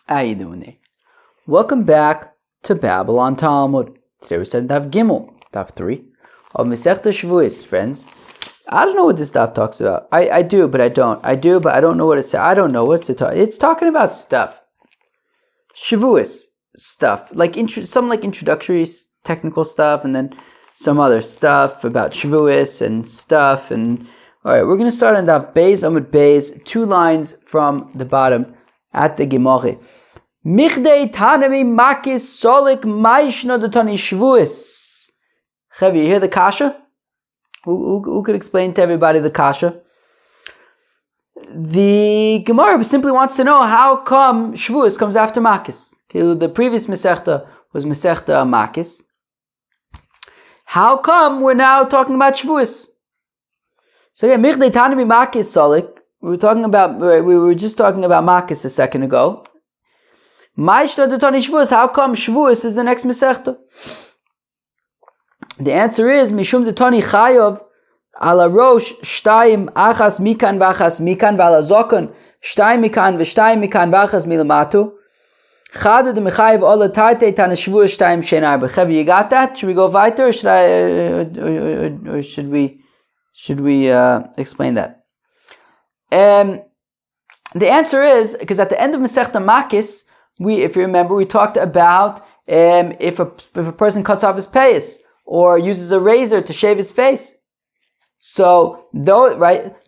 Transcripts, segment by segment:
How you doing there? Welcome back to Babylon Talmud. Today we're studying Daf Gimel, Daf 3 of Masechta Shevuos, friends. I don't know what this daf talks about. I do, but I don't. I do, but I don't know what it says. I don't know what's it talking. It's talking about stuff. Shevuos stuff, like some like introductory technical stuff, and then some other stuff about Shevuos and stuff. And all right, we're going to start on Daf Beis Amud Beis, 2 lines from the bottom at the Gemara. Michdei Tanami Makis Solik Maishna Dotani Shevuos. Chavi, you hear the kasha? Who could explain to everybody the kasha? The Gemara simply wants to know how come Shevuos comes after Makis. The previous Masechta was Masechta Makis. How come we're now talking about Shevuos? So yeah, Michdei Tanami Makis Solik. We were just talking about Makis a second ago. Maishna Dotani Shevuos. How come Shevuos is the next Masechta? The answer is Mishum Detoni Chayov ala Rosh Shtayim Achas Mikan Vachas Mikan Vala Zokon Shtayim Mikan V'Shtayim Mikan Vachas Milamatu Chada de Mechayev Ola Taite Tana Shevuos Shtayim Shenar B'Chev. You got that? Should we go weiter, or should we explain that? The answer is because at the end of Masechta Makis, if you remember, we talked about if a person cuts off his payas or uses a razor to shave his face. So, lo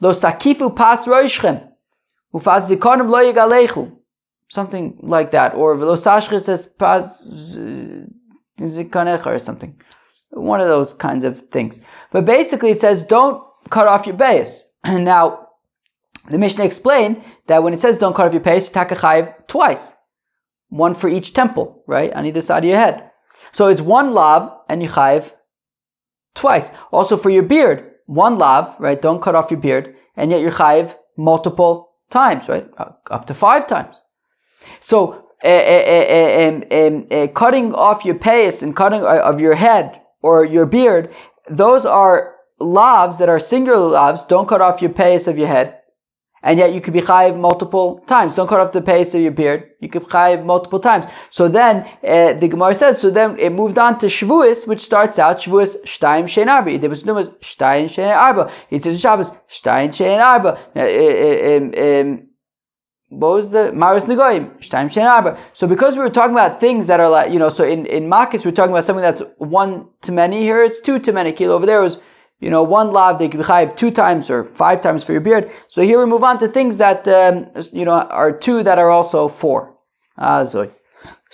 sakifu pas roishchem, ufas zikonim lo yigalechu, something like that, or lo sashches says pas zikonecha or something, one of those kinds of things. But basically, it says don't cut off your payas. And now, the Mishnah explained that when it says don't cut off your payas, you take a chayiv twice, one for each temple, right, on either side of your head. So it's one lav and you chayiv twice. Also for your beard, one lav, right? Don't cut off your beard, and yet you're chayiv multiple times, right? Up to 5 times. So cutting off your payas and cutting of your head or your beard, those are lavs that are singular lavs. Don't cut off your payas of your head, and yet you could be chayiv multiple times. Don't cut off the payas of your beard. You could be chayiv multiple times. So then, the Gemara says, so then it moved on to Shevuos, which starts out, Shevuos Shtayim Shein Arba. There was Shtayim Shein Arba. It says Shabbos, Shtayim Shein Arba. What was the Maris Negoyim? Shtayim Shein Arba. So because we were talking about things that are like, so in Makis we're talking about something that's 1 to many. Here it's 2 to many. Over there was, 1 lav, they could be chayiv 2 times or 5 times for your beard. So here we move on to things that, are 2 that are also 4. So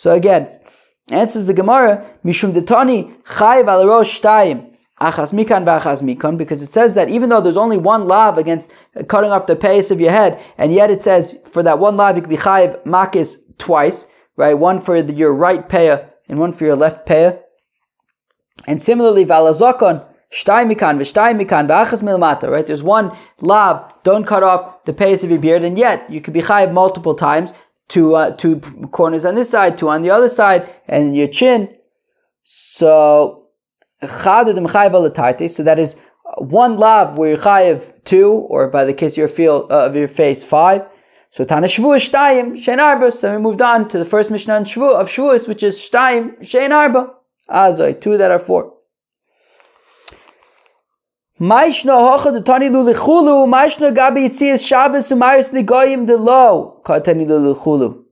again, answers the Gemara, Mishum Detoni chayiv al rosh shtayim achas mikan v'achas mikan, because it says that even though there's only 1 lav against cutting off the payas of your head, and yet it says for that 1 lav you could be chayiv makis twice, right? 1 for your right paya and 1 for your left paya. And similarly, v'alazokon Shtayim mikan v'shtayim mikan v'achas milmata, right? There's 1 lav, don't cut off the payas of your beard, and yet you could be chayiv multiple times, 2 corners on this side, 2 on the other side, and your chin. So chada dem chayiv alataite. So that is 1 lav where you chayiv 2, or by the case of your face 5. So tana Shevuos Shtayim Shein Arba. So we moved on to the first Mishnah of Shevuos, which is Shtayim Shein Arba. Azoi, 2 that are 4. Maishna hocha detani lulichulu, maishna gabi yitzias Shabbos umaris negoyim de lo katani lulichulu.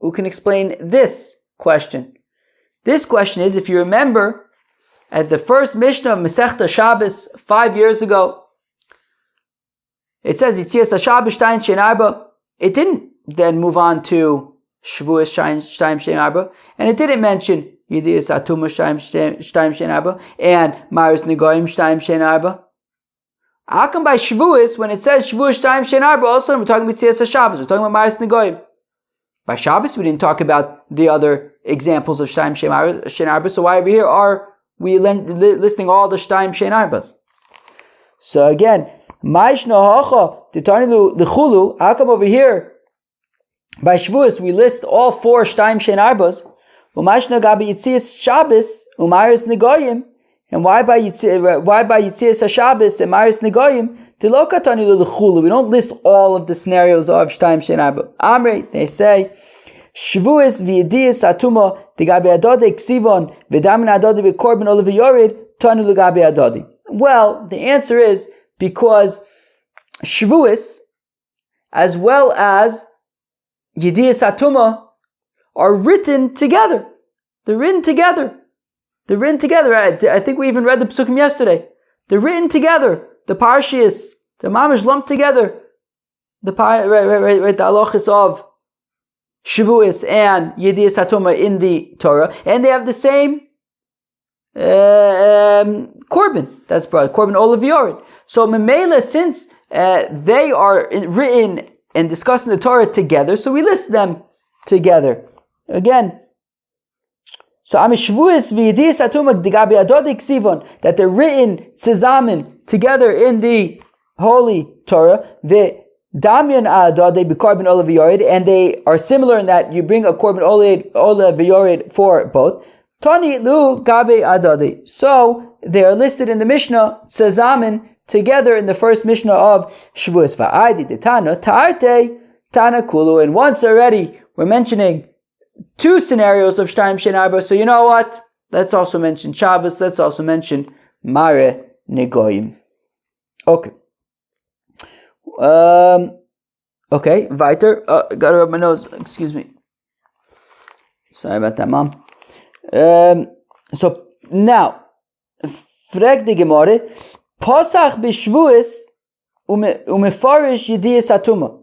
Who can explain this question? This question is, if you remember, at the first Mishnah of Masechta Shabbos 5 years ago, it says yitzias Shabbos shtayim shein arba. It didn't then move on to Shevuos shtayim shein arba, and it didn't mention Yidiyas Atuma Shtayim Shein Arba and Maris Negoyim Shtayim Shein Arba. How come by Shevuos, when it says Shevuos Shtayim Shein Arba, also we're talking about Tzias Shabbos, we're talking about Maris Negoyim. By Shabbos, we didn't talk about the other examples of Shtayim Shein Arba, so why over here are we listing all the Shtayim Shein Arbas? So again, Maishna Hocha Titani L'Chulu, how come over here by Shevuos we list all 4 Shtayim Shein Arbas? Umashna gabi yitzias Shabbos umaris negoyim, and why by yitzias Shabbos and maris negoyim tilokatani lechulu? We don't list all of the scenarios of Shtayim Shein Arba. Amrei, they say Shevuos v'yediyas atuma digabi adode ksivon v'damin adode b'korban olav yored tanu l'gabi adode. Well, the answer is because Shevuos as well as Yediyas Atuma are written together. They're written together. I think we even read the Psukim yesterday. They're written together. The Parshias, the Mamish lumped together. The halachas of Shevuos and Yediyas Atuma in the Torah, and they have the same korban that's brought, korban olav yored. So Memela, since they are written and discussed in the Torah together, so we list them together. Again, so Shevuos v'yediyas atuma digabi adode ksivon, that they're written tzezamen together in the Holy Torah, v'damyan adode b'korban olav yored, and they are similar in that you bring a korban olav yored for both. Tani lu gabe adode. So they are listed in the Mishnah tzezamen together in the first Mishnah of Shevuos. Va'adi detana ta'arte tana kulu. And once already we're mentioning two scenarios of Shtayim Shein Arba. So you know what? Let's also mention Shabbos. Let's also mention Mare Negoyim. Okay. Okay. Weiter. Gotta rub my nose. Excuse me. Sorry about that, Mom. So now, frag the Gemara. Pasach b'Shvuos umefarish Yediyas Atuma.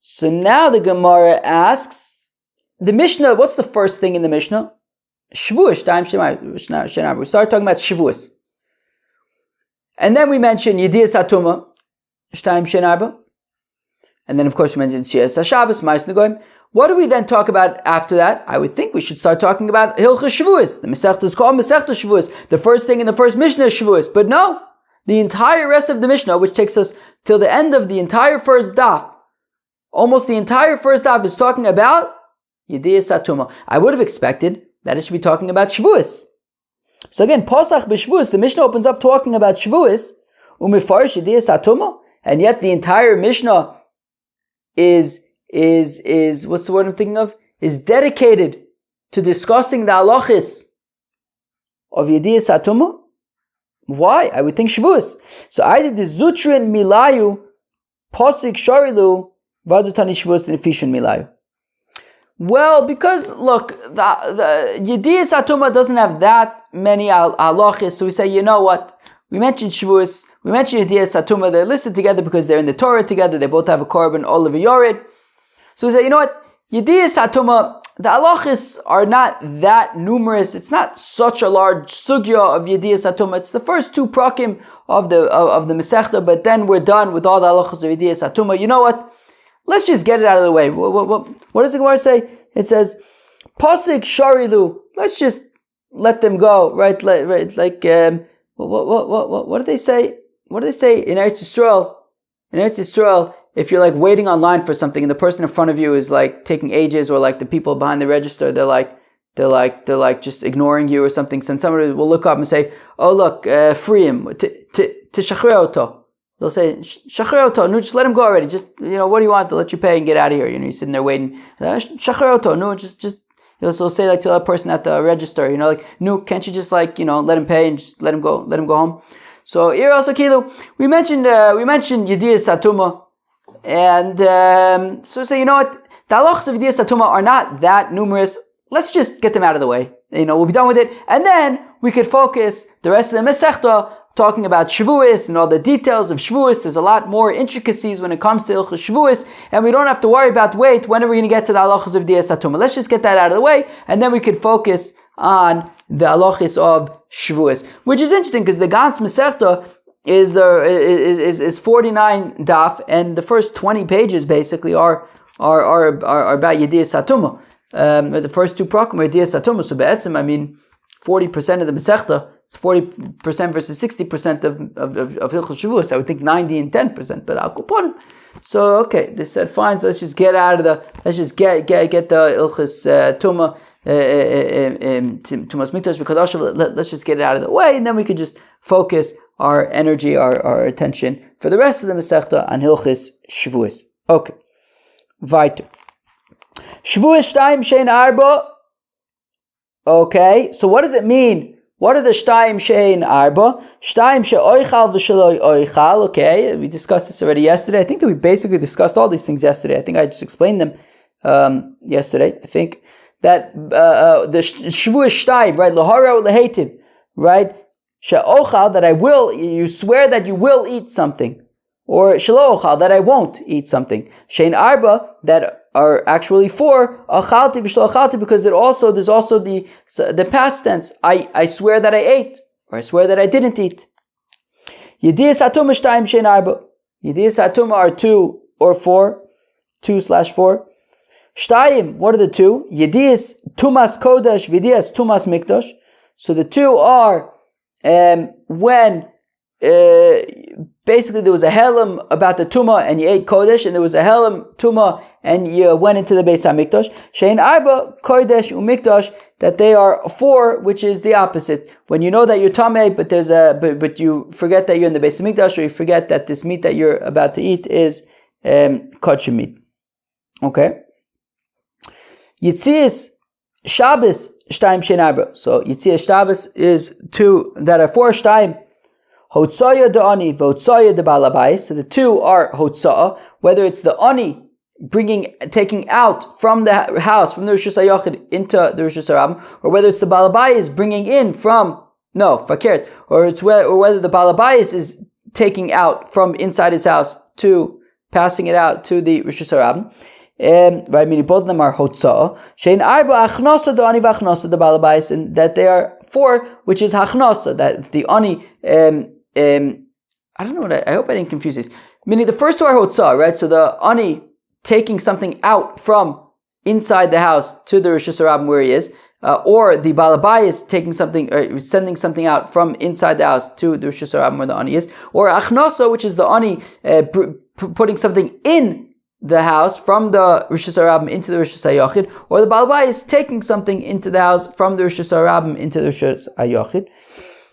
So now the Gemara asks, the Mishnah, what's the first thing in the Mishnah? Shevuos, Shtayim Shein Arba. We start talking about Shevuos. And then we mention Yediyas Atuma, Shtayim Shein Arba. And then of course we mention Shias HaShabbos, Ma'is Negoim. What do we then talk about after that? I would think we should start talking about Hilchos Shevuos. The Masechta is called Masechta Shevuos. The first thing in the first Mishnah is Shevuos. But no, the entire rest of the Mishnah, which takes us till the end of the entire first daf, almost the entire first daf is talking about Yediyas Atuma. I would have expected that it should be talking about Shevuos. So again, Pasach b'Shvuos, the Mishnah opens up talking about Shevuos, umefarish Yediyas Atuma, and yet the entire Mishnah is what's the word I'm thinking of? Is dedicated to discussing the halachis of Yediyas Atuma. Why? I would think Shevuos. So I did the Zutrin Milayu Posik Shorilu Vadutani Shevuos Nefishun Milayu. Well, because look, the Yediyas Atuma doesn't have that many halachis, so we say, you know what? We mentioned Shevuos, we mentioned Yediyas Atuma, they're listed together because they're in the Torah together, they both have a korban olav yored. So we say, you know what? Yediyas Atuma, the halachis are not that numerous. It's not such a large sugya of Yediyas Atuma. It's the first two prakim of the Masechta, but then we're done with all the halachos of Yediyas Atuma. You know what? Let's just get it out of the way. What does the Gemara say? It says, Pasik Sharilu. Let's just let them go, right? Like what do they say? What do they say in Eretz Yisrael? In Eretz Yisrael, if you're like waiting online for something and the person in front of you is like taking ages, or like the people behind the register, they're like just ignoring you or something. So somebody will look up and say, "Oh look, free him, tishachrer oto." They'll say, "Shachrer oto, no, just let him go already. Just what do you want? To let you pay and get out of here." You're sitting there waiting. Shachrer oto, no, just. So say like to the person at the register, like, "No, can't you just like let him pay and just let him go home?" So here also Kilu, we mentioned Yediyas Atuma. And so say, you know what, the halachos of Yediyas Atuma are not that numerous. Let's just get them out of the way. We'll be done with it, and then we could focus the rest of the Masechta talking about Shevuos and all the details of Shevuos. There's a lot more intricacies when it comes to Hilchos Shevuos, and we don't have to worry about when are we going to get to the halachos of Yediyas Atuma. Let's just get that out of the way, and then we could focus on the halachos of Shevuos, which is interesting because the Gans Masechta is 49 daf, and the first 20 pages basically are about Yediyas Atuma. The first two prakim are Yediyas Atuma. So be'etzim, 40% of the Masechta, 40% versus 60% of Hilchos Shevuos. I would think 90 and 10%, but I'll put them. So okay, they said fine. So let's just get the Hilchos Tuma. Tumas Mikdash v'Kadashim. Let's just get it out of the way, and then we could just focus our energy, our attention for the rest of the Masechta on Hilchos Shevuos. Okay, weiter. Shevuos shtayim shein arba. Okay, so what does it mean? What are the shtayim shein arba? Shtayim she'oichal v'sheloi oichal. Okay, we discussed this already yesterday. I think that we basically discussed all these things yesterday. I think I just explained them yesterday. I think that the Shevuos shtayim, right? Lahara lehetiv, right? She'ochal, that I will. You swear that you will eat something, or shelo ochal, that I won't eat something. Shein arba, that are actually for achalti v'shelo achalti, because there's also the past tense. I swear that I ate, or I swear that I didn't eat. Yediyas hatuma shtayim shein arba. Yediyas hatuma are 2 or 4, 2/4. Shtayim, what are the 2? Yediyas tumas kodesh, v'yediyas tumas mikdash. So the 2 are when basically there was a helam about the tuma and you ate kodesh, and there was a helam tuma and you went into the Beis HaMikdash. Shein arba kodesh umikdash, that they are 4, which is the opposite. When you know that you're tameh, but you forget that you're in the Beis HaMikdash, or you forget that this meat that you're about to eat is kosher meat. Okay. Yitzias Shabbos shtayim shein arba. So Yitzias Shabbos is 2 that are 4 shtayim. Hotzaya de ani, votzaya de balabais. So the 2 are hotzaya, whether it's the ani taking out from the house, from the Rosh Hashanah into the Rosh Hashanah, or whether it's the balabais bringing in from fakert, or whether the balabais is taking out from inside his house to passing it out to the Rosh Hashanah. Right, meaning both of them are hotzah. Shein arba achnasa de ani v'achnasa de balabais, and that they are 4, which is hachnasa, that the ani. I don't know I hope I didn't confuse this. Meaning the first 2 are hotzah, right? So the ani taking something out from inside the house to the Rosh Hashanah where he is, or the balabai is taking something or sending something out from inside the house to the Rosh Hashanah where the ani is, or achnasa, which is the ani putting something in the house from the Rosh Hashanah into the Rosh Hashanah, or the balabai is taking something into the house from the Rosh Hashanah into the Rosh Hashanah.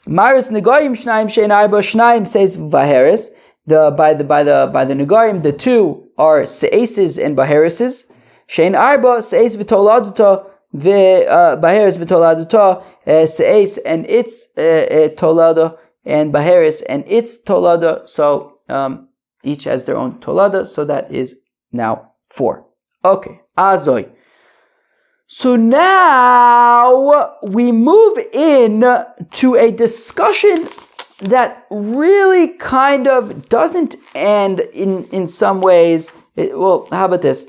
Maris Negoyim Shnaim Shein Arba. Shnaim says Vaheris. By the Negoyim, the 2 are Seises and Baherises. Shein Arba Seis v'Toladuta Baheris v'Toladuta Seis and its Tolada, and Baheris and its Tolada. So each has their own Tolada. So that is now 4. Okay, Azoy. So now we move in to a discussion that really kind of doesn't end in some ways. How about this?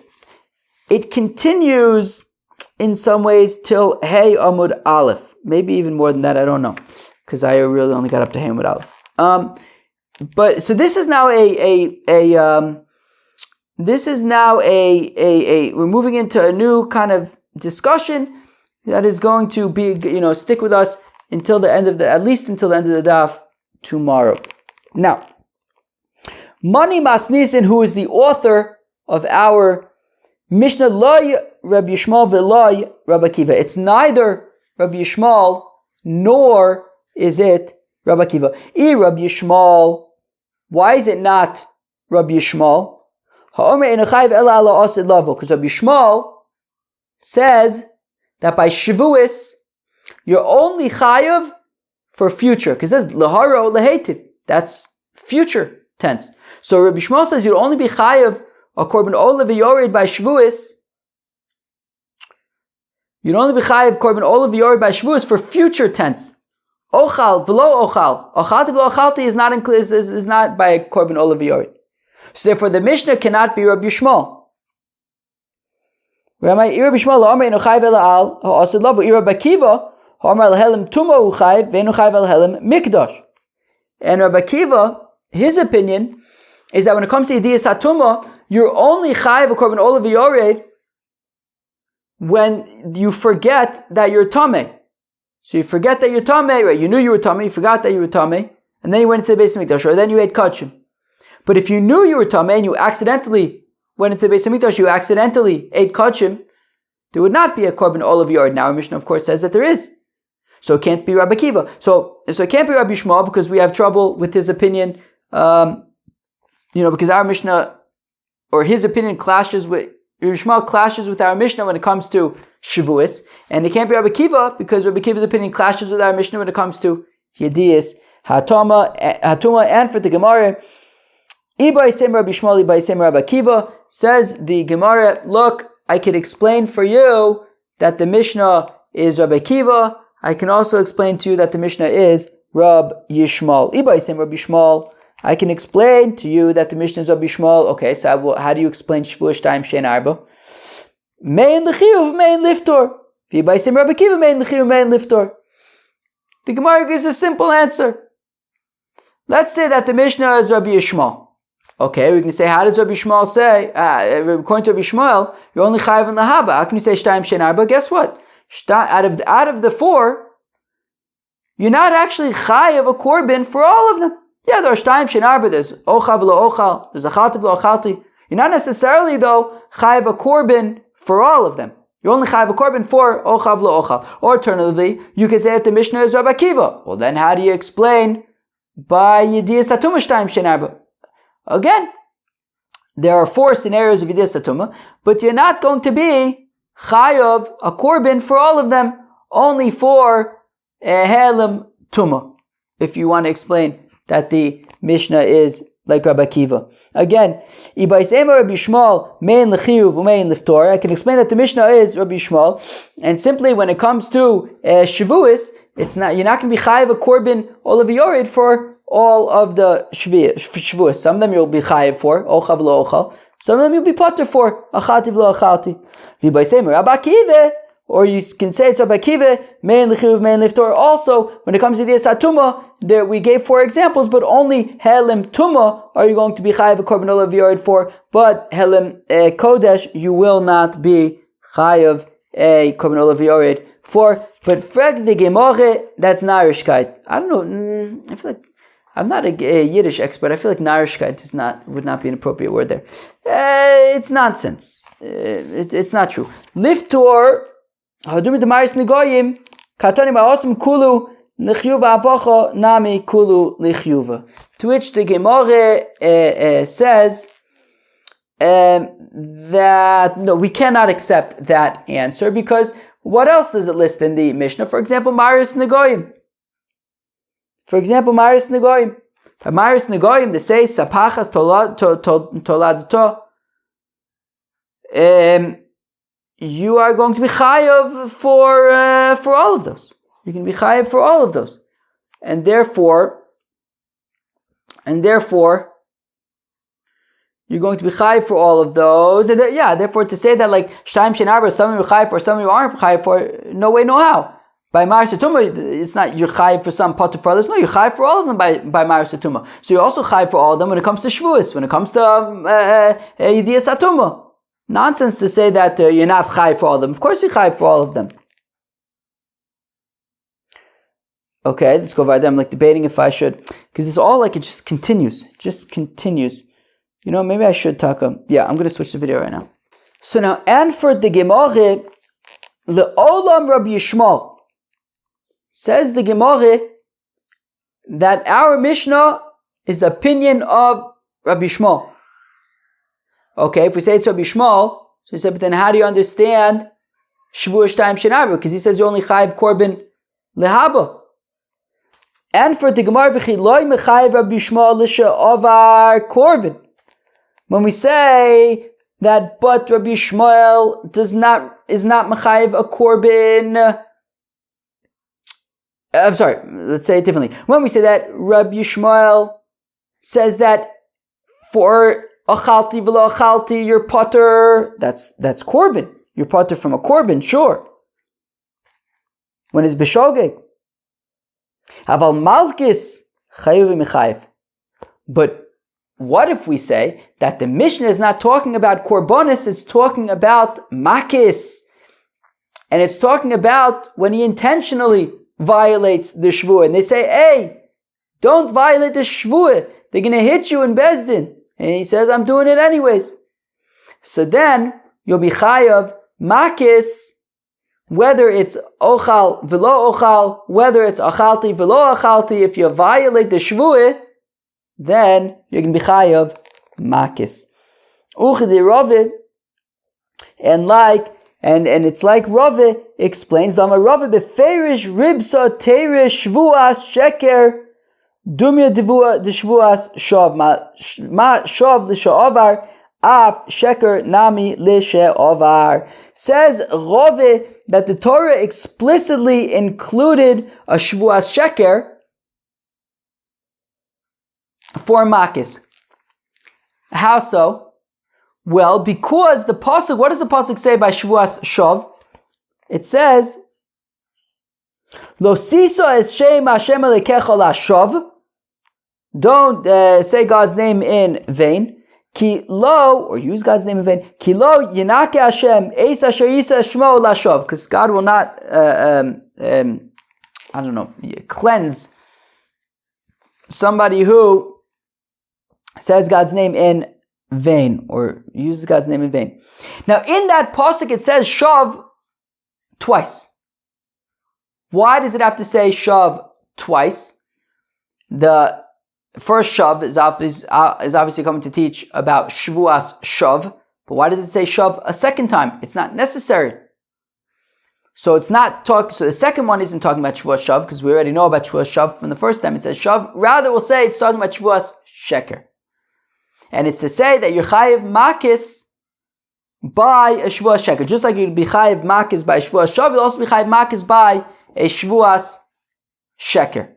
It continues in some ways till Hey Amud Aleph. Maybe even more than that, I don't know. Because I really only got up to Hey Amud Aleph. But so this is now we're moving into a new kind of discussion that is going to be, stick with us until the end of the daf tomorrow. Now, Mani Masnisin, who is the author of our Mishnah, Loy Rabbi Yishmael veloy Rabbi Akiva. It's neither Rabbi Yishmael nor is it Rabbi Akiva. Rabbi Yishmael. Why is it not Rabbi Yishmael? Because Rabbi Yishmael says that by Shevuos you're only chayav for future, because it says lahara lehetiv, that's future tense. So Rabbi Yishmael says you'll only be chayav a korban olav yored by Shevuos. You'd only be chayav korban olav yored by Shevuos for future tense. Ochal v'lo ochal, ochalti v'lo ochalti is not included, is not by korban olav yored. So therefore the Mishnah cannot be Rabbi Yishmael. Rabbi Yishmael Amar eno chayv ela al ha'asad lavu. Rabbi Akiva Amar lehelim tuma uchayv ve'eno chayv lehelim mikdash. And Rabbi Akiva, his opinion is that when it comes to Yediyas HaTumah, you're only chayv a korban olav yored when you forget that you're tameh. So you forget that you're tameh, right? You knew you were tameh, you forgot that you were tameh, and then you went into the Beis HaMikdash, or then you ate kachim. But if you knew you were tameh and you accidentally went into the Beis HaMikdash, you accidentally ate kachim, there would not be a korban olav yored. Now our Mishnah, of course, says that there is. So it can't be Rabbi Akiva. So it can't be Rabbi Yishmael because we have trouble with his opinion. Because our Mishnah or his opinion clashes with Rabbi Yishmael clashes with our Mishnah when it comes to Shevuos, and it can't be Rabbi Kiva because Rabbi Kiva's opinion clashes with our Mishnah when it comes to Yediyas Hatuma, and for the Gemara, Ibai Sem Rabbi Yishmael, Ibai Sem Rabbi Kiva, says the Gemara, look, I can explain for you that the Mishnah is Rabbi Kiva. I can also explain to you that the Mishnah is Rabbi Yishmael. Ibai Sem Rabbi Yishmael. I can explain to you that the Mishnah is Rabbi Yishmael. Okay, so how do you explain Shevuos Shtayim Shein Arba? Mein l'chiyuv, mein liftor. Ibai Sem Rabbi Kiva, mein l'chiyuv, mein liftor. The Gemara gives a simple answer. Let's say that the Mishnah is Rabbi Yishmael. Okay, we can say, how does Rabbi Yishmael say? According to Rabbi Yishmael, you're only chayav in the haba. How can you say Shtayim Shein Arba? Guess what? Out of the four, you're not actually chayav a korban for all of them. Yeah, there are Shtayim Shein Arba. There's ochal v'lo ochal. There's achalti v'lo achalti. You're not necessarily though chayav a korban for all of them. You only chayav a korban for ochal v'lo ochal. Or alternatively, you can say that the Mishnah is Rabbi Kiva. Well, then how do you explain by Yediyas Hatuma Shtayim Shein Arba? Again, there are four scenarios of Yediyas Hatuma, but you're not going to be chayav a korban for all of them, only for helim tuma. If you want to explain that the Mishnah is like Rabbi Kiva. Again, Ibai Sema Rabbi Yishmael, mein l'chiyuv u'mein liftor. I can explain that the Mishnah is Rabbi Yishmael, and simply when it comes to Shevuos, it's not, you're not going to be chayav a korban all of yored for all of the Shevuos. Some of them you'll be chayav for, ochal v'lo ochal. Some of them you'll be potter for, achalti v'lo achalti. V'Ibai Sema Rabbi Kiva, or you can say it's Rabbi Kiva, mein l'chiyuv, mein liftor. Also, when it comes to the Satuma, there we gave four examples, but only helim tuma are you going to be chayav a korban olav yored for, but helim kodesh you will not be chayav a korban olav yored for. But frag the gemore, that's narishkeit. I don't know. I feel like I'm not a Yiddish expert. I feel like narishkeit would not be an appropriate word there. It's nonsense. It's not true. Liftor. Hadumi demaris negoyim katani ma'osim kulu lichyuva avocha nami kulu lichyuva. To which the Gemara says that no, we cannot accept that answer because what else does it list in the Mishnah? For example, maris negoyim. By maris negoyim, they say sapachas toladato. You are going to be chayav for all of those. You can be chayav for all of those, and therefore, you're going to be chayav for all of those. And therefore, to say that like Shtayim Shein Arba, some of you are chayav for, some of you aren't chayav for, no way, no how. By Maris Satuma, it's not you're chayav for some, potter for others. No, you're chayav for all of them by Maris Satuma. So you're also chayav for all of them when it comes to Shevuos, when it comes to Yediyas Hatuma. Nonsense to say that you're not chayav for all of them. Of course you're chayav for all of them. Okay, let's go by them. I'm like debating if I should, because it's all like it just continues. You know, maybe I should talk. Yeah, I'm going to switch the video right now. So now, and for the Gemara, le'olam Rabbi Yishmael, says the Gemara that our Mishnah is the opinion of Rabbi Yishmael. Okay, if we say it's Rabbi Yishmael, so we say, but then how do you understand Shevuos Shtayim Shein Arba? Because he says you only chayav korban lehaba. And for the Gemara, v'chi loy mechayav Rabbi Yishmael l'she'ovar korban. When we say that, but Rabbi Yishmael is not mechayav a korban. I'm sorry, let's say it differently. When we say that Rabbi Yishmael says that for achalti v'lo achalti, you're potter, that's korban. You're potter from a korban, sure. When it's b'shogeg. Aval malkis chayiv v'mechayiv. But what if we say that the Mishnah is not talking about korbanis, it's talking about makis. And it's talking about when he intentionally violates the shvuah. And they say, hey, don't violate the shvuah. They're going to hit you in Bezdin. And he says, I'm doing it anyways. So then, you'll be chayav makis, whether it's ochal v'lo ochal, whether it's achalti v'lo achalti. If you violate the shvuah, then you're going to be chayav makis. Uchedi Ravid, And it's like Rave explains, Dama Rave beferish ribsa teirish shvuas sheker dumya divua de shvuas shav ma shav l'sha'avar af sheker nami l'sha'avar. Says Rave that the Torah explicitly included a shvuas sheker for makis. How so? Well, because the pasuk, what does the pasuk say by Shevuos Shav? It says, Lo siso es shem Hashem Elokecha lashav. Don't say God's name in vain. Ki lo, or use God's name in vain. Ki lo yinake Hashem eis asher yisa shmo lashav. Because God will not, cleanse somebody who says God's name in vain, or uses God's name in vain. Now in that pasuk it says shav twice. Why does it have to say shav twice? The first shav is obviously coming to teach about Shevuos shav, but why does it say shav a second time? It's not necessary. So it's not so the second one isn't talking about Shevuos shav, because we already know about Shevuos shav from the first time it says shav. Rather we'll say it's talking about Shevuos sheker. And it's to say that you're chayiv makis by a Shevuos sheker. Just like you'd be chayiv makis by a Shevuos shav, you'll also be chayiv makis by a Shevuos sheker.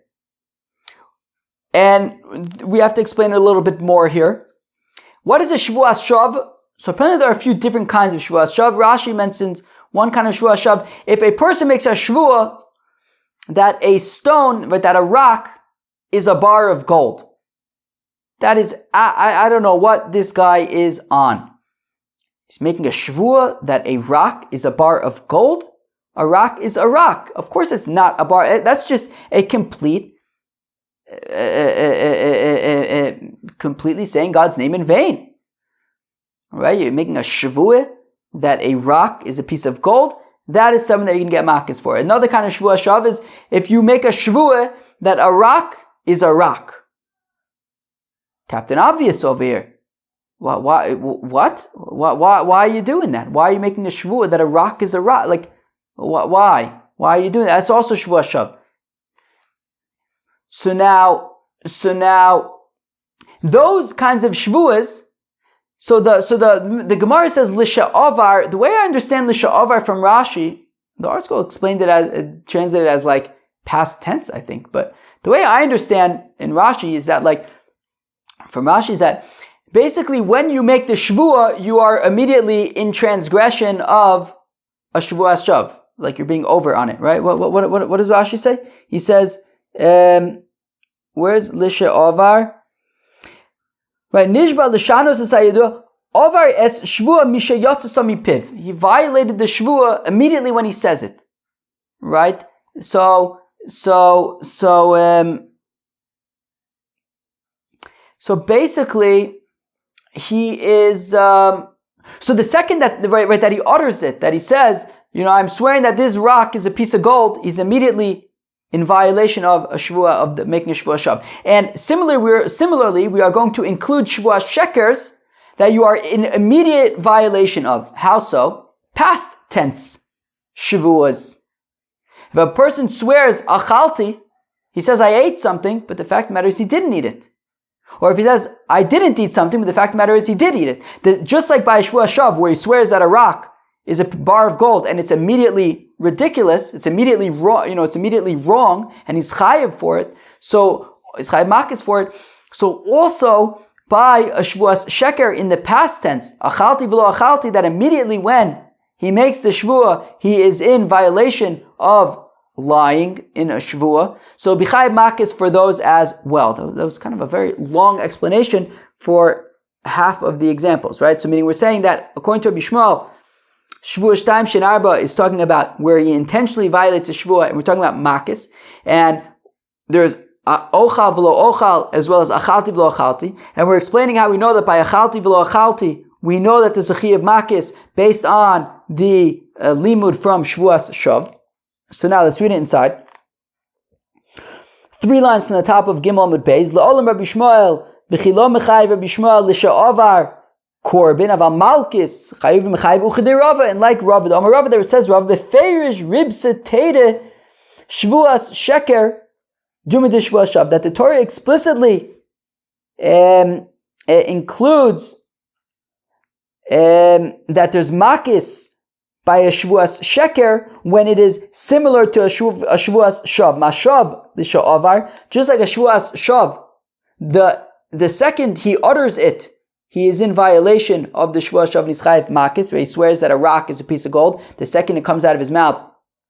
And we have to explain it a little bit more here. What is a Shevuos shav? So apparently there are a few different kinds of Shevuos shav. Rashi mentions one kind of Shevuos shav. If a person makes a shvua that a stone, but that a rock is a bar of gold. That is, I don't know what this guy is on. He's making a shvua that a rock is a bar of gold. A rock is a rock. Of course it's not a bar. That's just a complete, completely saying God's name in vain. Right? You're making a shvua that a rock is a piece of gold. That is something that you can get makis for. Another kind of shvua shav is if you make a shvua that a rock is a rock. Captain Obvious over here. Why? What? Why are you doing that? Why are you making a shvuah that a rock is a rock? Like, why? Why are you doing that? That's also shvuah shav. So now, those kinds of shvuahs. So the Gemara says lisha'avar. The way I understand lisha'avar from Rashi, the article explained it as translated as like past tense, I think. But the way I understand in Rashi is that from Rashi is that basically when you make the shvuah, you are immediately in transgression of a Shevuos shav, like you're being over on it, right? What does Rashi say? He says, where's lisha'avar? Right, nishba l'shanos esayidu avar es shvuah mishayatsa mipiv. He violated the shvuah immediately when he says it, right? So basically, he is. So the second that that he utters it, that he says, I'm swearing that this rock is a piece of gold, he's immediately in violation of a shvuah making a shvuah shav. And similarly, we are going to include shvuah shekers that you are in immediate violation of. How so? Past tense shvuahs. If a person swears achalti, he says I ate something, but the fact of the matter is he didn't eat it. Or if he says, I didn't eat something, but the fact of the matter is he did eat it. Just like by a Shevuos shav, where he swears that a rock is a bar of gold, and it's immediately ridiculous, it's immediately wrong, and he's chayiv for it, so he's chayiv makis for it. So also, by a Shevuos sheker in the past tense, achalti v'lo achalti, that immediately when he makes the shvuah, he is in violation of lying in a shvuah. So b'chayiv makis for those as well. That was kind of a very long explanation for half of the examples, right? So meaning we're saying that according to Rabbi Shmuel, shvuah shtaim shen arba is talking about where he intentionally violates a shvuah, and we're talking about makis. And there's ochal v'lo ochal as well as achalti v'lo achalti. And we're explaining how we know that by achalti v'lo achalti, we know that there's a chiyuv makis based on the limud from Shevuos shav. So now let's read it inside. 3 lines from the top of Gimel Amud Beis. La'olam Rabbi Shmuel, v'chilo mechayiv Rabbi Shmuel l'sha'avar korban of a malchus chayiv mechayiv uchadei Rava, and like Rava, the Amar Rava there it says Rava beferish ribsa teide Shevuos sheker dumid Shevuos shav, that the Torah explicitly includes that there's makis by a Shevuos sheker when it is similar to a Shevuos shav. Mashav the sha'avar, just like a Shevuos shav, the second he utters it, he is in violation of the Shevuos shav nischayev makis, where he swears that a rock is a piece of gold. The second it comes out of his mouth,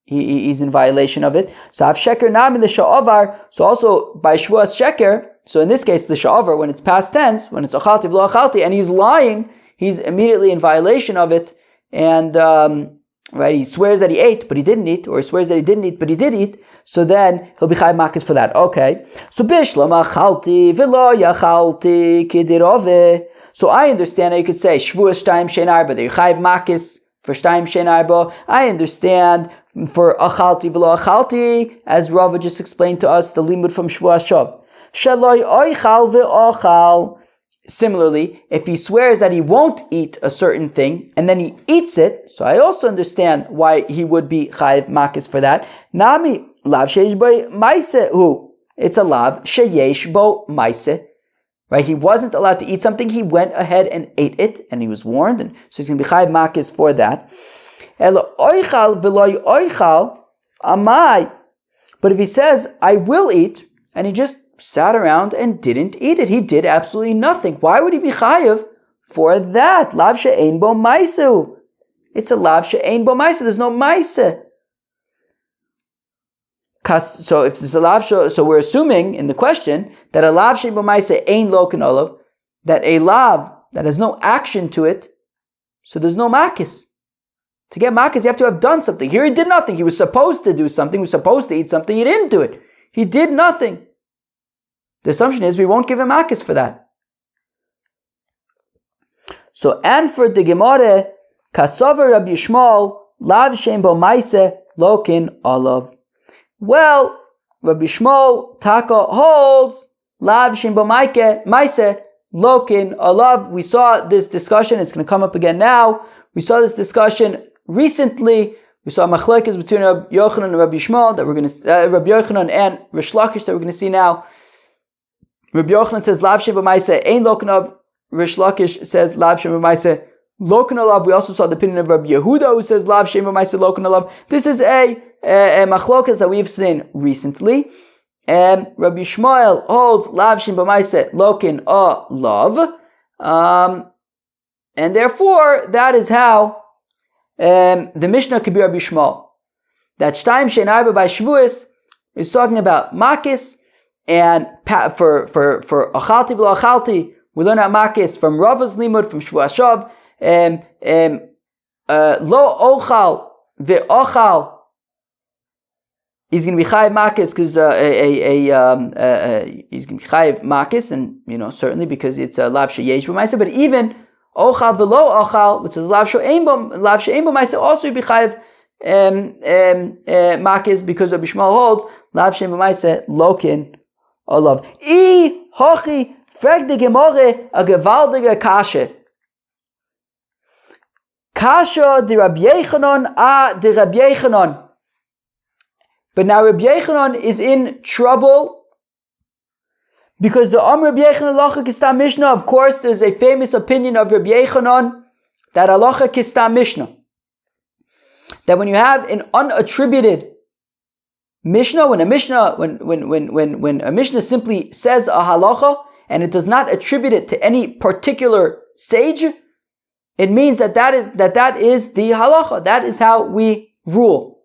he's in violation of it. So Av Sheker Nam in the Sha'avar, so also by Shevuos Sheker, so in this case the Sha'avar, when it's past tense, when it's Achalti V'lo Achalti, and he's lying, he's immediately in violation of it, and right, he swears that he ate, but he didn't eat, or he swears that he didn't eat, but he did eat, so then he'll be Chayav Makis for that. Okay, so Bishlam Achalti V'lo Yachalti Kidirove. So I understand that you could say Shevuos Shtayim Shein Arba, that you Chayav Makis for Shtayim Shein Arba. I understand for Achalti V'lo Achalti, as Rava just explained to us, the limud from Shevuos Shav. Shaloi Oichal V'Ochal. Similarly, if he swears that he won't eat a certain thing, and then he eats it, so I also understand why he would be Chayiv Makis for that. Nami, Lav Sheish Bo Maise Hu. It's a Lav Sheyesh Bo Maise. Right? He wasn't allowed to eat something, he went ahead and ate it, and he was warned, and so he's going to be Chayiv Makis for that. Oichal V'Lo Oichal Amai. But if he says, I will eat, and he just sat around and didn't eat it, he did absolutely nothing, why would he be chayiv for that? Lav she'ein bo maisu. It's a lav she'ein bo maisu. There's no maise. So if there's a lav, so we're assuming in the question that a lav she'ein bo maise ain loken olav, that a lav that has no action to it, so there's no makis. To get makis, you have to have done something. Here he did nothing. He was supposed to do something. He was supposed to eat something. He didn't do it. He did nothing. The assumption is we won't give him makis for that. So, and for the Gemara, Kasavar Rabbi Yishmael, Lav Shem Bo Maise, Lokin Olav. Well, Rabbi Yishmael Taka holds Lav Shem Bo Maise, Lokin Olav. We saw this discussion, it's going to come up again now. We saw this discussion recently. We saw machlekes between Rabbi Yochanan and Rabbi Yishmael, that we're going to Rabbi Yochanan and Rish Lakish, that we're going to see now. Rabbi Yochanan says Lav Shem B'Maiseh Ein Lokanav. Rish Lakish says Lav Shem B'Maiseh Lokanalav. We also saw the opinion of Rabbi Yehuda who says Lav Shem B'Maiseh Lokanalav. This is a machlokas that we've seen recently. And Rabbi Shmuel holds Lav Shem B'Maiseh Lokin Alav. And therefore, that is how the Mishnah could be Rabbi Shmuel. That Shtayim Shein Arba by Shevuos is talking about makis. And for achalti v'lo achalti, we learn out makis from Rava's limud from Shevuos Shav. Lo ochal ve'ochal. He's going to be chayiv makis because he's going to be chayiv makis, and certainly because it's a lav sheyesh b'maisa. But even ochal ve'lo ochal, which is lav she'ein b'maisa, also be chayiv makis because Rabbi Shmuel holds lav she'ein b'maisa lokin. Olav. I hochi frag de Gemara a gewaltige kashe. Kasha de Rabbi Yechanan a de Rabbi Yechanan. But now Rabbi Yechanan is in trouble because the Rabbi Yechanan halacha kistam Mishnah. Of course, there's a famous opinion of Rabbi Yechanan that halacha kistam Mishnah, that when you have an unattributed Mishnah, when a Mishnah simply says a halacha and it does not attribute it to any particular sage, it means that is the halacha. That is how we rule.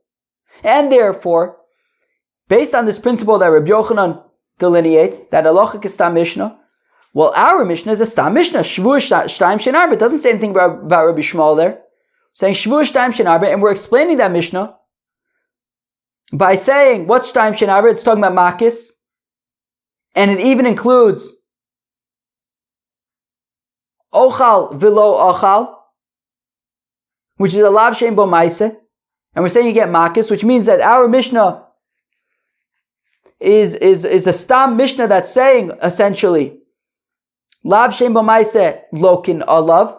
And therefore, based on this principle that Rabbi Yochanan delineates, that halacha is stam Mishnah, well, our Mishnah is a stam Mishnah. Shevuos Shtayim Shein Arba. It doesn't say anything about Rabbi Shmuel there. It's saying Shevuos Shtayim Shein Arba, and we're explaining that Mishnah by saying, what's Shtayim Shein Arba? It's talking about makis, and it even includes ochal v'lo ochal, which is a lav she'ein bo maise, and we're saying you get makis, which means that our Mishnah is a stam Mishnah that's saying essentially Lav Shem B'maiseh Lokin Alav.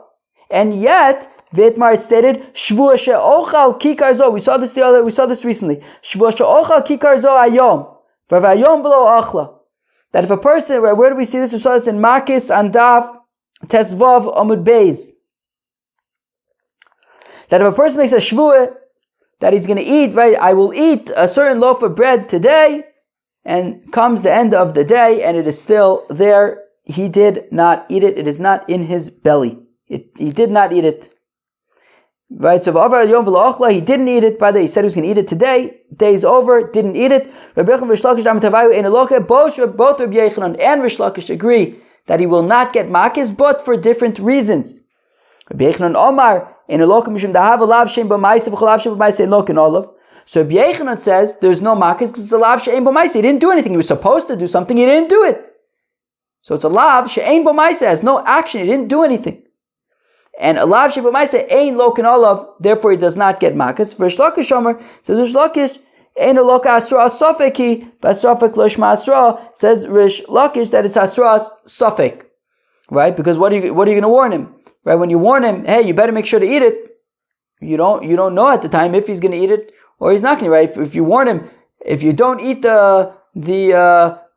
And yet, Vitmar, it stated, Shevuos she'ochal kikar zo. We saw this recently. Shevuos she'ochal kikar zo ayom. V'ayom v'lo achla. That if a person, where do we see this? We saw this in Makis and Daf Tesvav Amud Beis. That if a person makes a shvuah that he's going to eat, right? I will eat a certain loaf of bread today, and comes the end of the day and it is still there. He did not eat it. It is not in his belly. He did not eat it. Right, so he didn't eat it. By the way, he said he was going to eat it today. Day's over, didn't eat it. Both Rabbi Yochanan and Rish Lakish agree that he will not get makis, but for different reasons. Rabbi Yochanan Omar in Eloka Mishum Dahava Lav Shem B'maiseh V'Cholav Shem B'maiseh Elokin Olav. So Rabbi Yochanan says there's no makis because it's a Lav She'ein B'maiseh. He didn't do anything. He was supposed to do something. He didn't do it. So it's a Lav She'ein B'maiseh. Has no action. He didn't do anything. And a lav shebamaisa ain lokin olav, therefore he does not get makas. Rish Lakish Omer says Rish Lakish ain a loka asra sofeki, basofek loshma asra. Says Rish Lakish that it's asra sofek, right? Because what are you going to warn him, right? When you warn him, hey, you better make sure to eat it. You don't know at the time if he's going to eat it or he's not going to, right? If you warn him, if you don't eat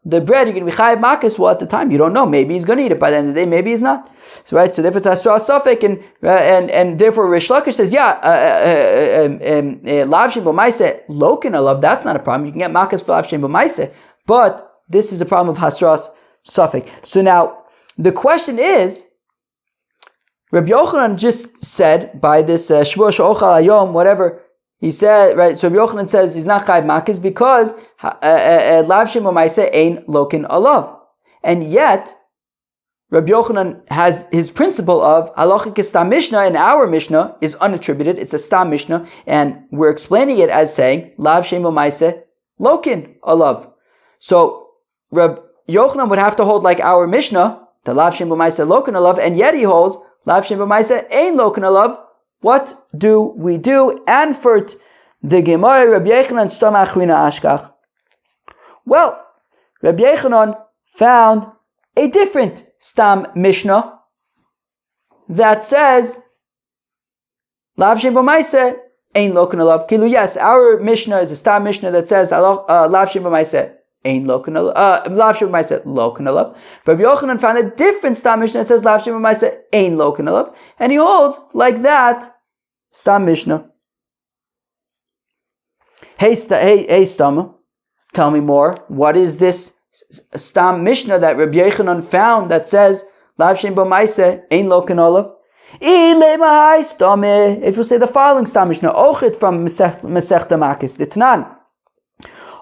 the bread, you're going to be chayav makas. Well, at the time, you don't know. Maybe he's going to eat it by the end of the day. Maybe he's not. So, right. So therefore, it's asra safek, and therefore, Rish Lakish says, lav shem b'maiseh lokin alav. That's not a problem. You can get makas for lav shem b'maiseh, but this is a problem of hasras safek. So now the question is, Rabbi Yochanan just said by this Shevuos she'ochal hayom, whatever he said, right? So Rabbi Yochanan says he's not chayav makas because lav shem b'maiseh ain lokin alav, and yet Rabbi Yochanan has his principle of halachic stam mishnah in our mishnah is unattributed. It's a stam mishnah, and we're explaining it as saying lav shem b'maiseh lokin alav. So Rabbi Yochanan would have to hold like our mishnah, the lav shem b'maiseh lokin alav, and yet he holds lav shem b'maiseh ain lokin alav. What do we do? And for the Gemara, Rabbi Yochanan stam achrina ashkach. Well, Rabbi Yochanan found a different stam mishnah that says lav shem b'maiseh ain lokin alav. Kilu, yes, our mishnah is a stam mishnah that says lav shem b'maiseh ain lokin alav, lav shem b'maiseh lokin alav. Rabbi Yochanan found a different stam mishnah that says lav shem b'maiseh ain lokin alav, and he holds like that stam mishnah. Hey Stama, tell me more. What is this stam mishnah that Rabbi Yochanan found that says lav shem b'maiseh ain lokin olav? If you say the following stam mishnah, ochit from Masechta Makis, the Tanan,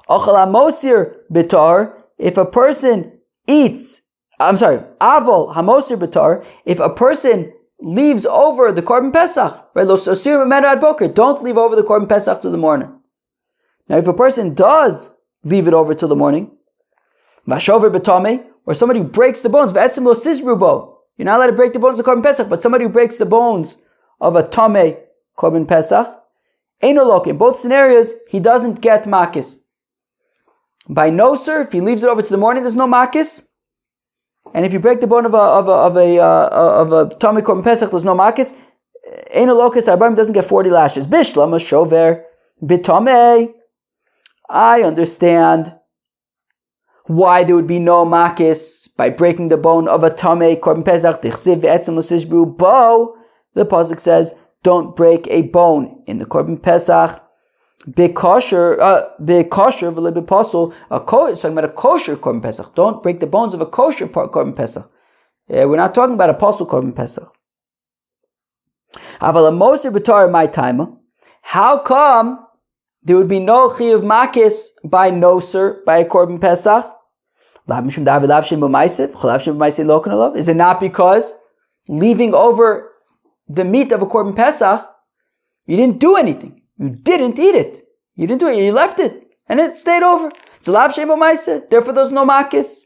ochal hamosir b'tar, if a person eats, avol hamosir b'tar, if a person leaves over the korban pesach, right? Lo sosir memenu ad boker, don't leave over the korban pesach to the morning. Now, if a person does leave it over till the morning, Vashover betame, or somebody who breaks the bones, v'etzim lo sizrubo, you're not allowed to break the bones of korban pesach, but somebody who breaks the bones of a tame korban pesach, eino lok. In both scenarios, he doesn't get makis. By no sir, if he leaves it over to the morning, there's no makis. And if you break the bone of a tame korban pesach, there's no makis. Eino lokus arba'im doesn't get 40 lashes. Bishlam shover bitame. I understand why there would be no makis by breaking the bone of a tamei korban pesach. Tichsiv ve'etzem l'sishbru bo. The pasuk says, don't break a bone in the korban pesach. Bekosher v'le beposel. It's talking about a kosher korban pesach. Don't break the bones of a kosher korban pesach. We're not talking about a apostle korban pesach. Aval moser b'tar my time. How come there would be no chiyuv makis by noser, by a korban pesach? Is it not because leaving over the meat of a korban pesach, you didn't do anything? You didn't eat it. You didn't do it. You left it, and it stayed over. It's a lav shem b'maiseh. Therefore, there's no makis.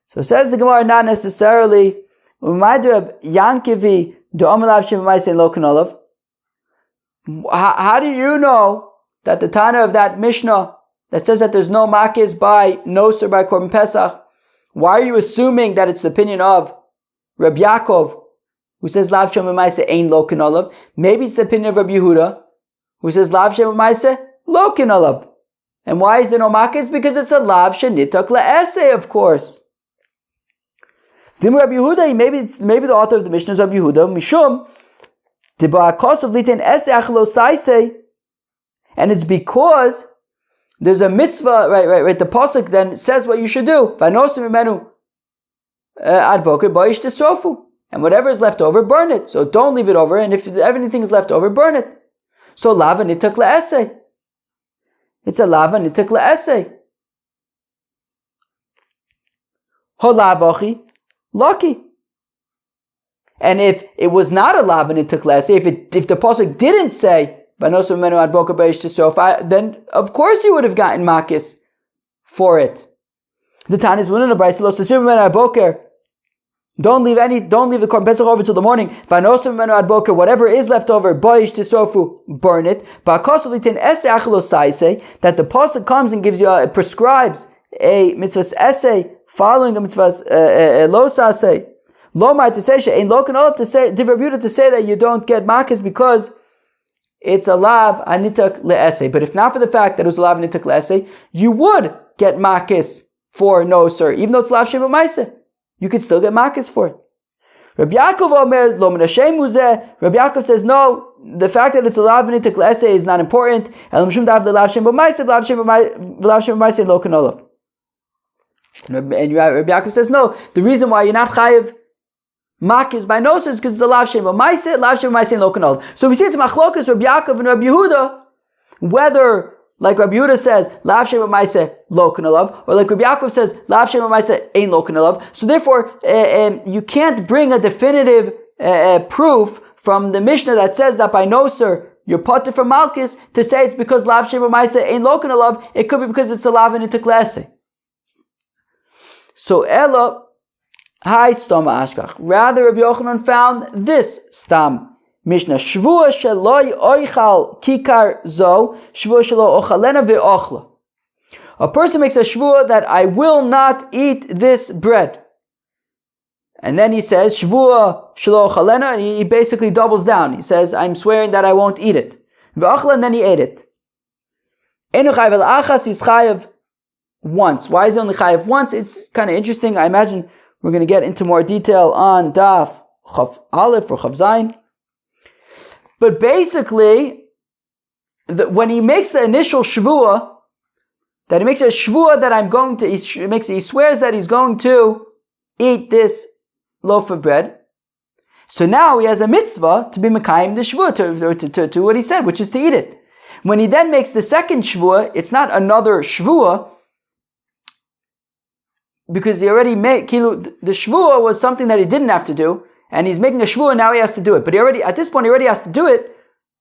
So says the Gemara, not necessarily. Yankivi lav shem b'maiseh lokan olav. How do you know that the Tana of that Mishnah that says that there's no makis by noser by korban pesach Why are you assuming that it's the opinion of Rabbi Yaakov, who says Lav Shem B'Maaseh Ein Lo Ken Olav? Maybe it's the opinion of Rabbi Yehuda, who says Lav Shem B'Maaseh Lo Ken Olav. And why is it no makis? Because it's a Lav Shenitak Le'eseh, of course. Dim Rabbi Yehuda, maybe the author of the Mishnah is Rabbi Yehuda, Mishum Tiba'akos of Litin Eseh Achlo Saiseh, and it's because there's a mitzvah, right. The pasuk then says what you should do. Vanosim imenu ad boker ba'ish tisrofu, and whatever is left over, burn it. So don't leave it over, and if anything is left over, burn it. So lava nitak le'eseh. It's a lava nitak le'eseh. Ho lavachi lucky. And if it was not a lava nitak le'eseh, if the pasuk didn't say then of course you would have gotten makis for it. The Tan is winning a brayso. Don't leave the korban pesach over till the morning. Whatever is left over, burn it. That the pasuk comes and gives you prescribes a mitzvah's essay following a mitzvah's los essay. Lomar to say ain't lokan olav to say to say that you don't get makis because it's a lav anitak le'eseh. But if not for the fact that it was a lav anitak le'eseh, you would get makis for no sir. Even though it's lav shem b'maaseh, you could still get makis for it. Rabbi Yaakov omer lo min Hashem uzeh. Rabbi Yaakov says no, the fact that it's a lav anitak le'eseh is not important. And Rabbi Yaakov says no, the reason why you're not chayiv makis by nosis because it's a lav shem b'maaseh lo kanol. So we see it's machlokas Rabbi Yaakov and Rabbi Yehuda, whether like Rabbi Yehuda says lav shem b'maaseh lo kanol, or like Rabbi Yaakov says lav shem b'maaseh ein lo kanol. So therefore, you can't bring a definitive proof from the Mishnah that says that by noser you're potter from malchus to say it's because lav shem b'maaseh ein lo kanol. It could be because it's a lav and nitak le'eseh. So Ella. Hi Stoma Ashkach. Rather, Rabbi Yochanan found this stam Mishnah: Shevuos sheloi oichal kikar zo, Shevuos shelo ochalena ve'ochla. A person makes a shvuah that I will not eat this bread, and then he says Shevuah shelo ochalena, and he basically doubles down. He says I'm swearing that I won't eat it. Ve'ochla, and then he ate it. Enu chayav el achas, he's chayav once. Why is he only chayav once? It's kind of interesting. I imagine we're going to get into more detail on Daf Chav Aleph or Chav Zayin. But basically, when he makes the initial shvuah, that he makes a shvuah that I'm going to, he swears that he's going to eat this loaf of bread. So now he has a mitzvah to be mekayim the shvuah, to what he said, which is to eat it. When he then makes the second shvuah, it's not another shvuah, because he already made the shvuah was something that he didn't have to do, and he's making a shvuah, now he has to do it. But at this point he already has to do it.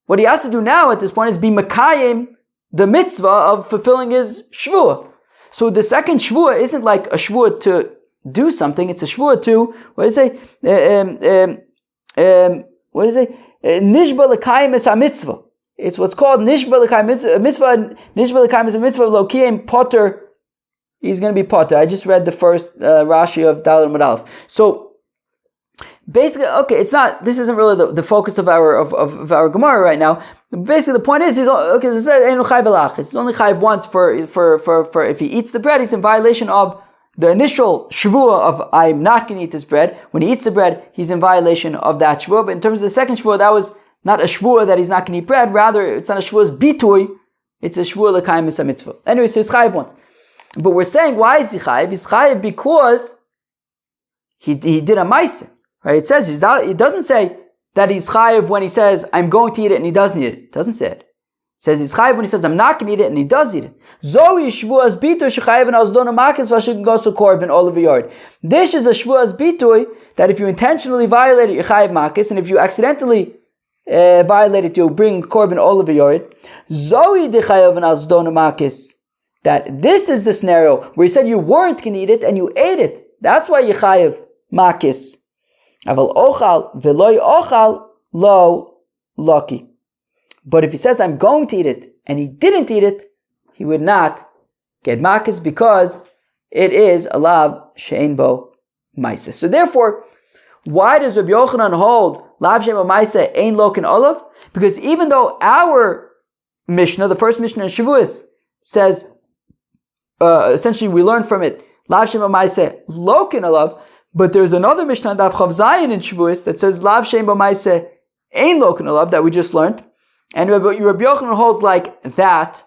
What he has to do now at this point is be makayim the mitzvah of fulfilling his shvuah. So the second shvuah isn't like a shvuah to do something; it's a shvuah to nishba l'kayim es mitzvah. It's what's called nishba l'kayim mitzvah. Nishba l'kayim is a mitzvah l'kiyim potter. He's going to be potter. I just read the first Rashi of Daled Amud Aleph. So basically, okay, it's not. This isn't really the focus of our Gemara right now. Basically, the point is, okay. So it says it's only chayiv once for if he eats the bread, he's in violation of the initial shvuah of I'm not going to eat this bread. When he eats the bread, he's in violation of that shvuah. But in terms of the second shvuah, that was not a shvuah that he's not going to eat bread. Rather, it's not a shvuah's bitui. It's a shvuah l'kayim es mitzvah. Anyway, so it's chayiv once. But we're saying, why is he chayiv? He's chayiv because he did a ma'aseh, right? It says, it doesn't say that he's chayiv when he says, I'm going to eat it, and he doesn't eat it. It doesn't say it. It says he's chayiv when he says, I'm not going to eat it, and he does eat it. Zohi shvuas bitui shechayiv and azdona makis v'ashik gosu korban all over yard. This is a shvuas bitui that if you intentionally violate it, you're chayiv makis, and if you accidentally violate it, you'll bring korban all over yard. Zohi dechayiv and azdona makis. That this is the scenario where he said you weren't going to eat it and you ate it. That's why you chayiv makis. Aval ochal veloy ochal lo lucky. But if he says I'm going to eat it and he didn't eat it, he would not get makis because it is a lav she'ein bo maisa. So therefore, why does Rabbi Yochanan hold lav she'ein bo maisa ein lokin olav? Because even though our Mishnah, the first Mishnah in Shevuos, says, essentially we learn from it, lav she'ein bo maisa lokin olav, but there's another Mishnah Daf Chav Zayin in Shevuos that says lav she'ein bo maisa ein lokin olav that we just learned, and Rabbi Yochanan holds like that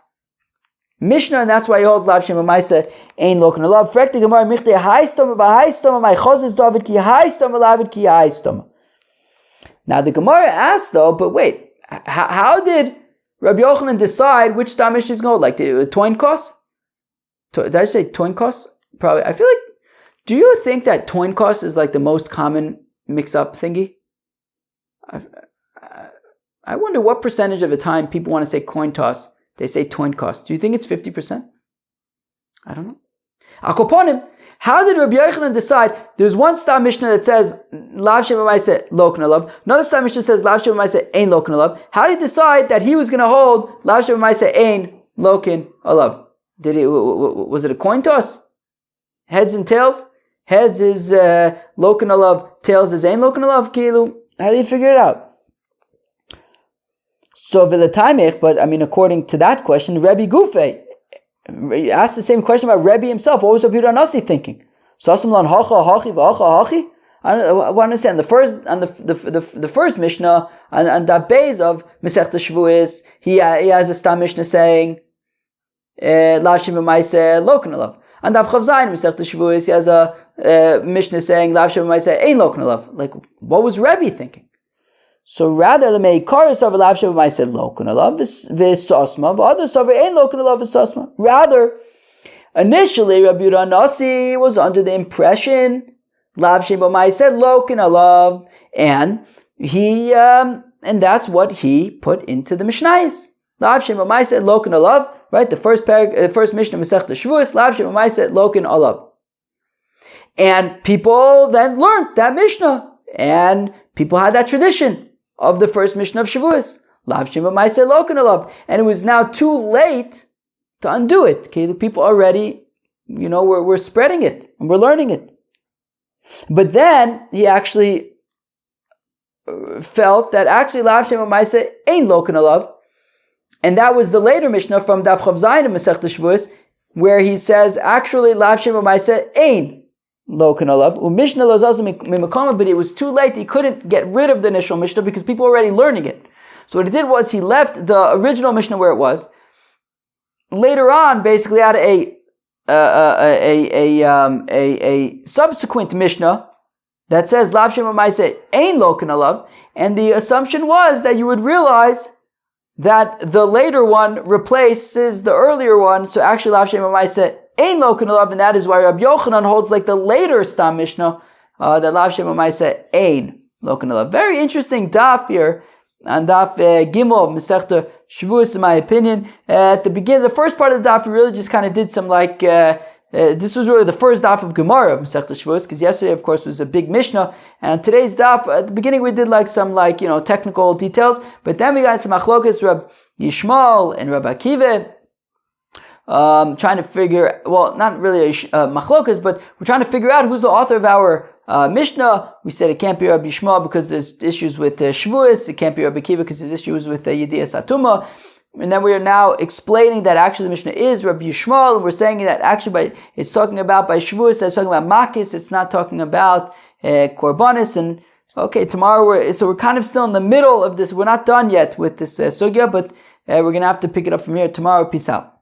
Mishnah, and that's why he holds lav she'ein bo maisa ein lokin olav. Frek the Gemara michte hai stoma b'hai stoma my chozes David ki hai stoma lavid ki hai stoma. Now the Gemara asked though, but wait, how did Rabbi Yochanan decide which stam Mishnah is going to hold? Like the toin kos? Did I say toin kos? Probably. I feel like. Do you think that toin kos is like the most common mix-up thingy? I wonder what percentage of the time people want to say coin toss, they say toin kos. Do you think it's 50%? I don't know. Akoponim, how did Rabbi Yochanan decide? There's one stam Mishnah that says lav she'ein bo maisa lokin olav. Another stam Mishnah says lav she'ein bo maisa ein lokin olav. How did he decide that he was going to hold lav she'ein bo maisa ein lokin olav? Was it a coin toss? Heads and tails? Heads is lokin olav, tails is ein lokin olav. Kilu, how do you figure it out? So v'letaimich, but I mean, according to that question, Rebbe Gufei asked the same question about Rebbe himself. What was Rabbi Yehuda Nasi thinking? Sasam lan hacha hachi v'hacha hachi. I don't understand. The first Mishnah and that base of Masechta Shevuos, he has a stam Mishnah saying lav she'ein bo maisa lokin olav. And Daf Chav Zayin Masechta Shevuos, he has a Mishnah saying lav she'ein bo maisa ein lokin olav. Like, what was Rebbe thinking? So rather, the meikaris of lav she'ein bo maisa lokin olav v'sasma, v'others of ein lokin olav v'sasma. Rather, initially, Rabbi Yehuda Nasi was under the impression lav she'ein bo maisa lokin olav, and he and that's what he put into the Mishnayos. Lav she'ein bo maisa lokin olav, right? The first Mishnah Masechta Shevuos, lav she'ein bo maisa lokin olav, and people then learned that Mishnah, and people had that tradition of the first Mishnah of Shevuos, lav she'ein bo maisa lokin olav, and it was now too late to undo it. Okay, the people already, we're spreading it and we're learning it. But then he actually felt that actually lav she'ein bo maisa ein lokin olav, and that was the later Mishnah from Daf Chav Zayin in Masechta Shevuos, where he says actually lav she'ein bo maisa ein lokin olav. Mishnah lo zazu mimakama, but it was too late. He couldn't get rid of the initial Mishnah because people were already learning it. So what he did was he left the original Mishnah where it was. Later on, basically had a subsequent Mishnah that says lav she'ein bo maisa ein lokin olav, and the assumption was that you would realize that the later one replaces the earlier one, so actually lav she'ein bo maisa ein lokin olav, and that is why Rabbi Yochanan holds like the later stam Mishnah that lav she'ein bo maisa ein lokin olav. Very interesting daf here, and daf Gimel of Masechta Shevuos, in my opinion. At the beginning, the first part of the daf, we really just kind of did some this was really the first daf of Gemara of Masechta Shevuos, because yesterday, of course, was a big Mishnah, and today's daf, at the beginning, we did some technical details, but then we got into Machlokas, Rab Yishmael and Rab Akiva, trying to figure, well, not really Machlokas, but we're trying to figure out who's the author of our Mishnah. We said it can't be Rabbi Yishmael because there's issues with Shevuos. It can't be Rabbi Akiva because there's issues with Yedias Atuma. And then we are now explaining that actually the Mishnah is Rabbi Yishmael, and we're saying that actually it's talking about by Shevuos, that's talking about Makis, it's not talking about Korbanis. And okay, tomorrow we're kind of still in the middle of this. We're not done yet with this sugya, but we're going to have to pick it up from here tomorrow. Peace out.